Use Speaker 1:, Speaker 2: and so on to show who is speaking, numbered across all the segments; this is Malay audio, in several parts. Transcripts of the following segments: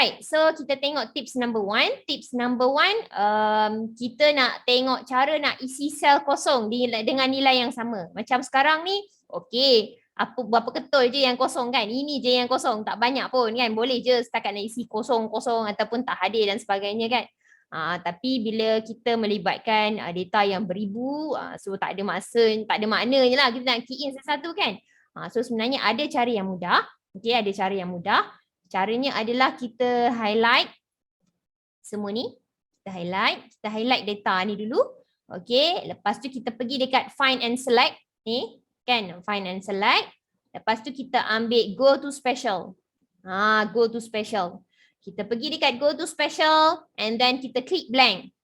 Speaker 1: Alright, so kita tengok tips number 1. Tips number 1, kita nak tengok cara nak isi sel kosong dengan nilai yang sama. Macam sekarang ni, okey, berapa ketul je yang kosong kan? Ini je yang kosong, tak banyak pun kan? Boleh je setakat nak isi kosong-kosong ataupun tak hadir dan sebagainya kan? Tapi bila kita melibatkan data yang beribu, so tak ada maknanya lah kita nak key in sesuatu kan? So sebenarnya ada cara yang mudah. Okey, ada cara yang mudah. Caranya adalah kita highlight semua ni. Kita highlight data ni dulu. Okey, lepas tu kita pergi dekat find and select ni, kan? Find and select. Lepas tu kita ambil go to special. Go to special. Kita pergi dekat go to special and then kita klik blank.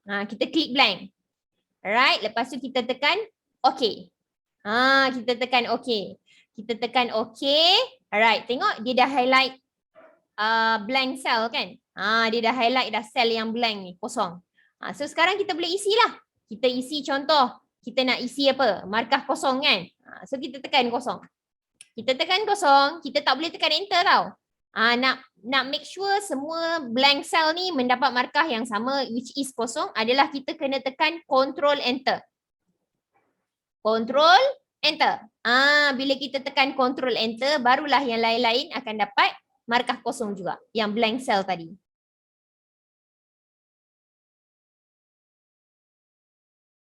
Speaker 1: Kita klik blank. Alright, lepas tu kita tekan OK. Kita tekan OK. Kita tekan OK. Alright, tengok dia dah highlight blank cell kan? Dia dah highlight dah cell yang blank ni, kosong. So sekarang kita boleh isi lah. Kita isi contoh, kita nak isi apa? Markah kosong kan? So kita tekan kosong. Kita tekan kosong, kita tak boleh tekan enter tau. Nak make sure semua blank cell ni mendapat markah yang sama which is kosong adalah kita kena tekan control enter. Control enter. Bila kita tekan control enter barulah yang lain-lain akan dapat markah kosong juga yang blank cell tadi.